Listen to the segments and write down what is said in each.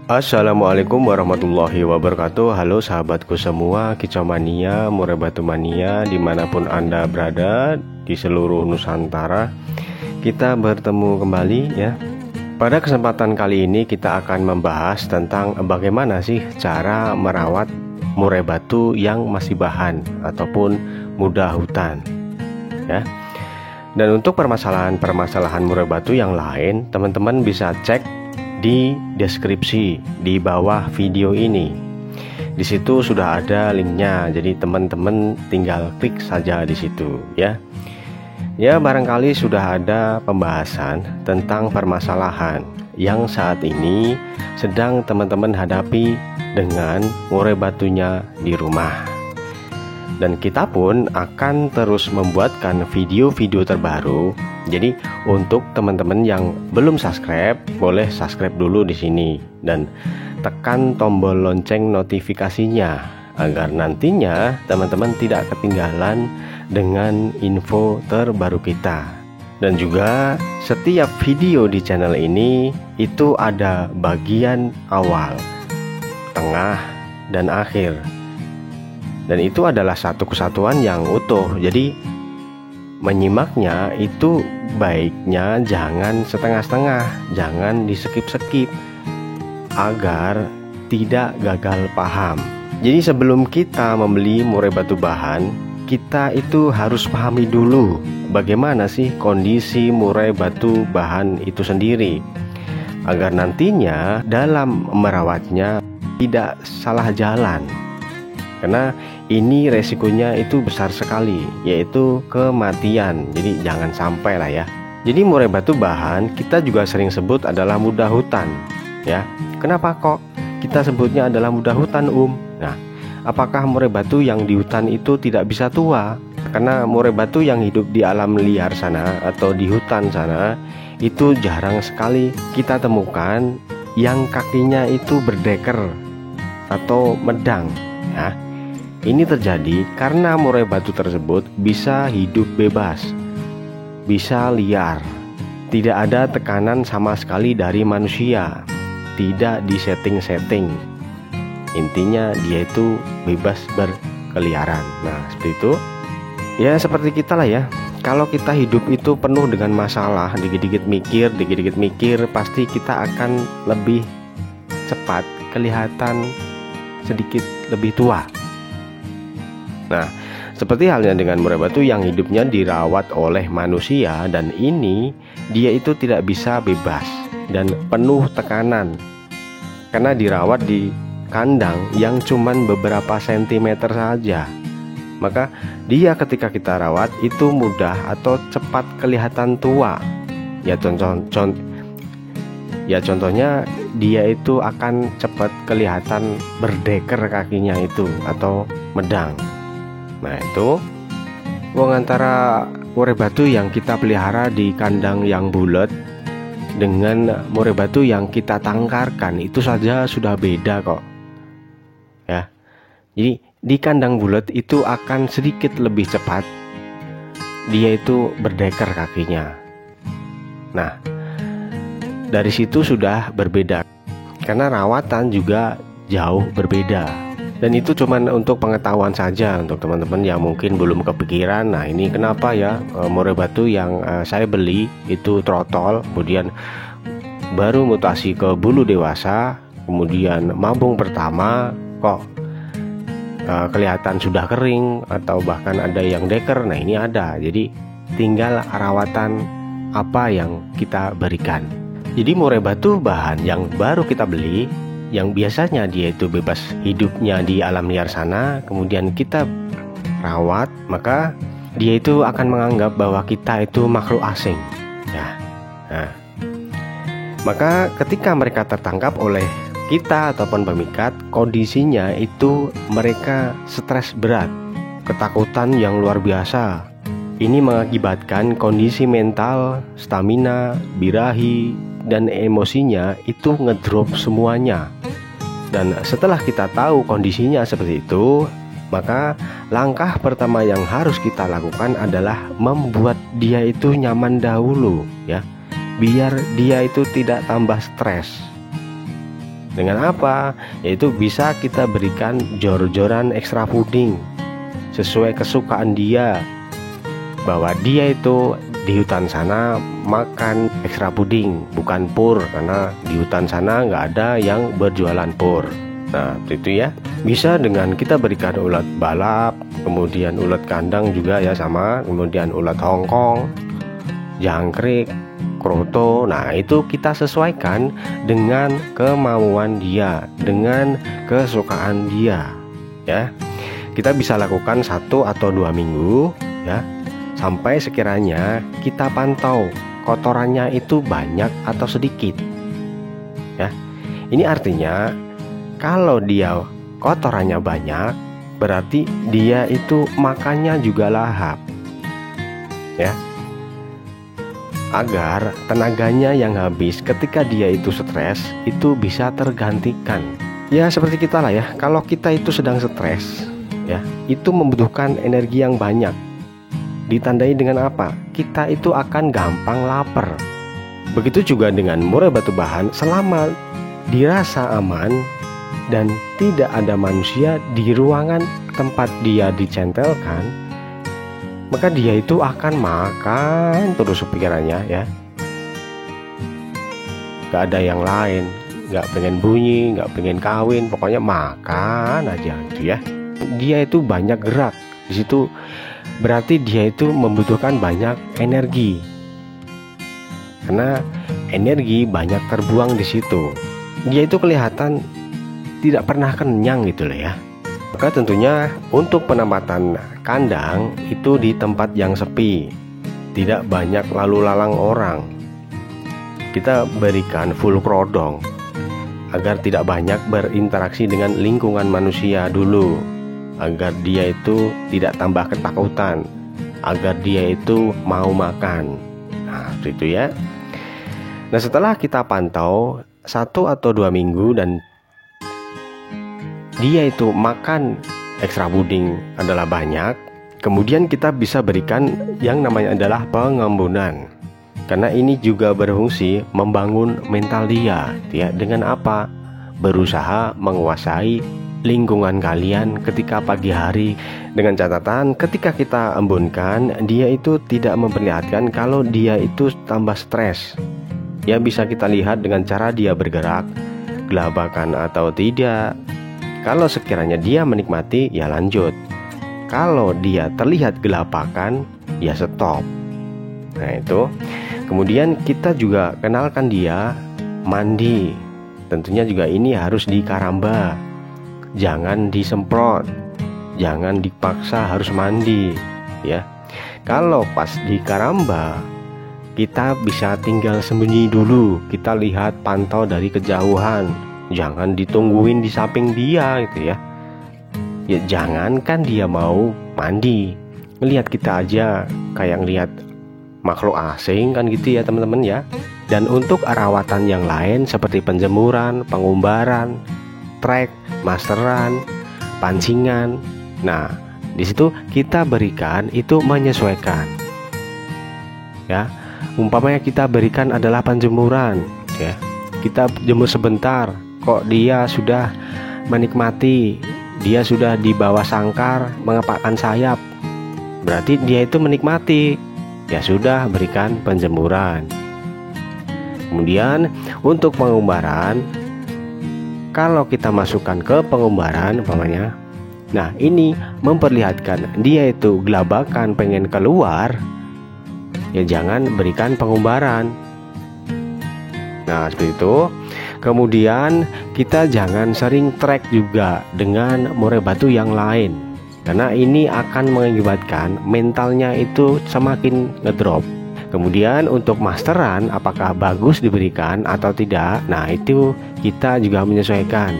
Assalamualaikum warahmatullahi wabarakatuh. Halo sahabatku semua, kicau mania, murai batu mania, dimanapun Anda berada di seluruh Nusantara, kita bertemu kembali ya. Pada kesempatan kali ini kita akan membahas tentang bagaimana sih cara merawat murai batu yang masih bahan ataupun muda hutan ya. Dan untuk permasalahan murai batu yang lain, teman-teman bisa cek di deskripsi di bawah video ini. Di situ sudah ada linknya, jadi teman-teman tinggal klik saja di situ ya. Ya, barangkali sudah ada pembahasan tentang permasalahan yang saat ini sedang teman-teman hadapi dengan murai batunya di rumah. Dan kita pun akan terus membuatkan video-video terbaru. Jadi untuk teman-teman yang belum subscribe, boleh subscribe dulu di sini dan tekan tombol lonceng notifikasinya agar nantinya teman-teman tidak ketinggalan dengan info terbaru kita. Dan juga setiap video di channel ini itu ada bagian awal, tengah, dan akhir. Dan itu adalah satu kesatuan yang utuh. Jadi menyimaknya itu baiknya jangan setengah-setengah, jangan di-skip-skip agar tidak gagal paham. Jadi sebelum kita membeli murai batu bahan, kita itu harus pahami dulu bagaimana sih kondisi murai batu bahan itu sendiri, agar nantinya dalam merawatnya tidak salah jalan. Karena ini resikonya itu besar sekali, yaitu kematian. Jadi jangan sampai lah ya. Jadi murai batu bahan kita juga sering sebut adalah muda hutan ya. Kenapa kok kita sebutnya adalah muda hutan Nah, apakah murai batu yang di hutan itu tidak bisa tua? Karena murai batu yang hidup di alam liar sana atau di hutan sana itu jarang sekali kita temukan yang kakinya itu berdeker atau medang ya. Ini terjadi karena murai batu tersebut bisa hidup bebas, bisa liar, tidak ada tekanan sama sekali dari manusia, tidak disetting-setting. Intinya dia itu bebas berkeliaran. Nah seperti itu. Ya seperti kita lah ya. Kalau kita hidup itu penuh dengan masalah, dikit-dikit mikir, pasti kita akan lebih cepat kelihatan sedikit lebih tua. Nah, seperti halnya dengan murai batu yang hidupnya dirawat oleh manusia, dan ini dia itu tidak bisa bebas dan penuh tekanan karena dirawat di kandang yang cuman beberapa sentimeter saja. Maka dia ketika kita rawat itu mudah atau cepat kelihatan tua. Contohnya dia itu akan cepat kelihatan berdeker kakinya itu atau medang. Nah itu antara murai batu yang kita pelihara di kandang yang bulat dengan murai batu yang kita tangkarkan itu saja sudah beda kok ya. Jadi di kandang bulat itu akan sedikit lebih cepat dia itu berdeker kakinya. Nah dari situ sudah berbeda karena rawatan juga jauh berbeda. Dan itu cuman untuk pengetahuan saja untuk teman-teman yang mungkin belum kepikiran. Nah ini kenapa ya murai batu yang saya beli itu trotol, kemudian baru mutasi ke bulu dewasa, kemudian mambung pertama kok kelihatan sudah kering atau bahkan ada yang deker. Nah ini ada, jadi tinggal rawatan apa yang kita berikan. Jadi murai batu bahan yang baru kita beli, yang biasanya dia itu bebas hidupnya di alam liar sana, kemudian kita rawat, maka dia itu akan menganggap bahwa kita itu makhluk asing ya. Nah, maka ketika mereka tertangkap oleh kita ataupun pemikat, kondisinya itu mereka stres berat, ketakutan yang luar biasa. Ini mengakibatkan kondisi mental, stamina, birahi, dan emosinya itu ngedrop semuanya. Dan setelah kita tahu kondisinya seperti itu, maka langkah pertama yang harus kita lakukan adalah membuat dia itu nyaman dahulu ya, biar dia itu tidak tambah stres. Dengan apa? Yaitu bisa kita berikan jor-joran ekstra puding sesuai kesukaan dia, bahwa dia itu di hutan sana makan ekstra puding, bukan pur, karena di hutan sana nggak ada yang berjualan pur. Nah, itu ya. Bisa dengan kita berikan ulat balap, kemudian ulat kandang juga ya sama, kemudian ulat Hongkong, jangkrik, kroto. Nah, itu kita sesuaikan dengan kemauan dia, dengan kesukaan dia, ya. Kita bisa lakukan 1 atau 2 minggu, ya, sampai sekiranya kita pantau kotorannya itu banyak atau sedikit, ya. Ini artinya kalau dia kotorannya banyak, berarti dia itu makannya juga lahap, ya, agar tenaganya yang habis ketika dia itu stres itu bisa tergantikan. Ya seperti kita lah ya, kalau kita itu sedang stres, ya, itu membutuhkan energi yang banyak. Ditandai dengan apa? Kita itu akan gampang lapar. Begitu juga dengan murai batu bahan, selama dirasa aman dan tidak ada manusia di ruangan tempat dia dicentelkan, maka dia itu akan makan terus pikirannya, ya. Gak ada yang lain, gak pengen bunyi, gak pengen kawin, pokoknya makan aja gitu ya. Dia itu banyak gerak di situ, berarti dia itu membutuhkan banyak energi, karena energi banyak terbuang di situ. Dia itu kelihatan tidak pernah kenyang gitu loh ya. Maka tentunya untuk penempatan kandang itu di tempat yang sepi, tidak banyak lalu lalang orang. Kita berikan full krodong agar tidak banyak berinteraksi dengan lingkungan manusia dulu, agar dia itu tidak tambah ketakutan, agar dia itu mau makan. Nah, seperti itu ya. Nah, setelah kita pantau 1 atau 2 minggu dan dia itu makan ekstra puding adalah banyak, kemudian kita bisa berikan yang namanya adalah pengembunan, karena ini juga berfungsi membangun mental dia, ya. Dengan apa? Berusaha menguasai lingkungan kalian ketika pagi hari, dengan catatan ketika kita embunkan, dia itu tidak memperlihatkan kalau dia itu tambah stres. Ya, bisa kita lihat dengan cara dia bergerak, gelabakan atau tidak. Kalau sekiranya dia menikmati, ya lanjut. Kalau dia terlihat gelapakan, ya stop. Nah itu. Kemudian kita juga kenalkan dia mandi. Tentunya juga ini harus dikaramba, jangan disemprot, jangan dipaksa harus mandi, ya. Kalau pas dikaramba, kita bisa tinggal sembunyi dulu. Kita lihat, pantau dari kejauhan. Jangan ditungguin di samping dia gitu ya. Ya jangankan dia mau mandi, ngelihat kita aja kayak ngelihat makhluk asing kan gitu ya teman-teman ya. Dan untuk perawatan yang lain seperti penjemuran, pengumbaran, trek, masteran, pancingan. Nah, di situ kita berikan itu menyesuaikan. Ya, umpamanya kita berikan adalah penjemuran, ya. Kita jemur sebentar, kok dia sudah menikmati, dia sudah di bawah sangkar mengepakkan sayap, berarti dia itu menikmati. Ya sudah, berikan penjemuran. Kemudian untuk pengumbaran, kalau kita masukkan ke pengumbaran umpamanya, nah ini memperlihatkan dia itu gelabakan pengen keluar, ya jangan berikan pengumbaran. Nah seperti itu. Kemudian kita jangan sering trek juga dengan murai batu yang lain, karena ini akan mengakibatkan mentalnya itu semakin ngedrop. Kemudian untuk masteran, apakah bagus diberikan atau tidak, nah itu kita juga menyesuaikan.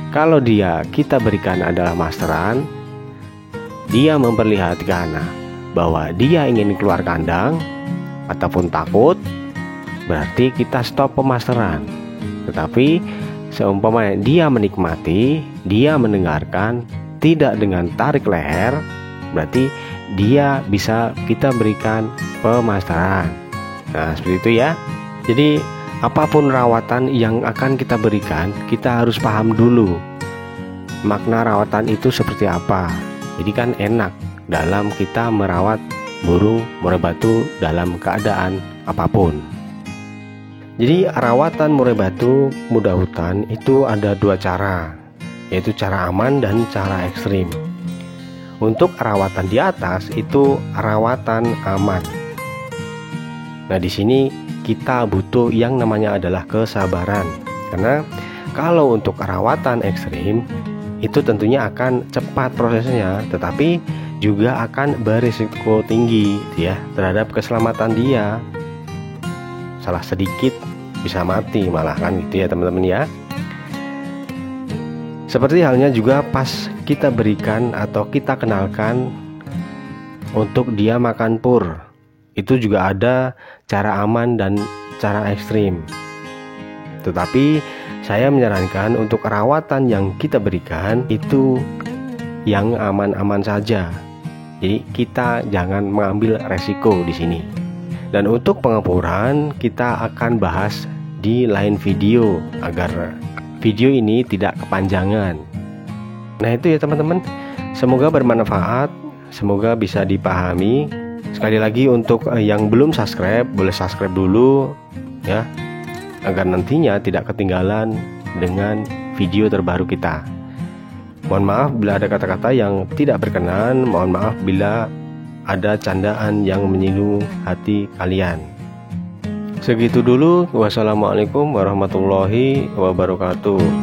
Kalau dia kita berikan adalah masteran, dia memperlihatkan bahwa dia ingin keluar kandang ataupun takut, berarti kita stop pemasteran. Tetapi seumpamanya dia menikmati, dia mendengarkan, tidak dengan tarik leher, berarti dia bisa kita berikan pemasteran. Nah seperti itu ya. Jadi apapun rawatan yang akan kita berikan, kita harus paham dulu makna rawatan itu seperti apa. Jadi kan enak dalam kita merawat burung murai batu dalam keadaan apapun. Jadi rawatan murai batu muda hutan itu ada dua cara, yaitu cara aman dan cara ekstrim. Untuk rawatan di atas itu rawatan aman. Nah, di sini kita butuh yang namanya adalah kesabaran. Karena kalau untuk rawatan ekstrim itu tentunya akan cepat prosesnya, tetapi juga akan berisiko tinggi ya terhadap keselamatan dia. Salah sedikit bisa mati malah kan gitu ya teman-teman ya. Seperti halnya juga pas kita berikan atau kita kenalkan untuk dia makan pur, itu juga ada cara aman dan cara ekstrim. Tetapi saya menyarankan untuk rawatan yang kita berikan itu yang aman-aman saja. Jadi kita jangan mengambil resiko di sini. Dan untuk pengepuran kita akan bahas di lain video agar video ini tidak kepanjangan. Nah itu ya teman-teman, semoga bermanfaat, semoga bisa dipahami. Sekali lagi untuk yang belum subscribe, boleh subscribe dulu ya, agar nantinya tidak ketinggalan dengan video terbaru kita. Mohon maaf bila ada kata-kata yang tidak berkenan, mohon maaf bila ada candaan yang menyinggung hati kalian. Segitu dulu. Wassalamualaikum warahmatullahi wabarakatuh.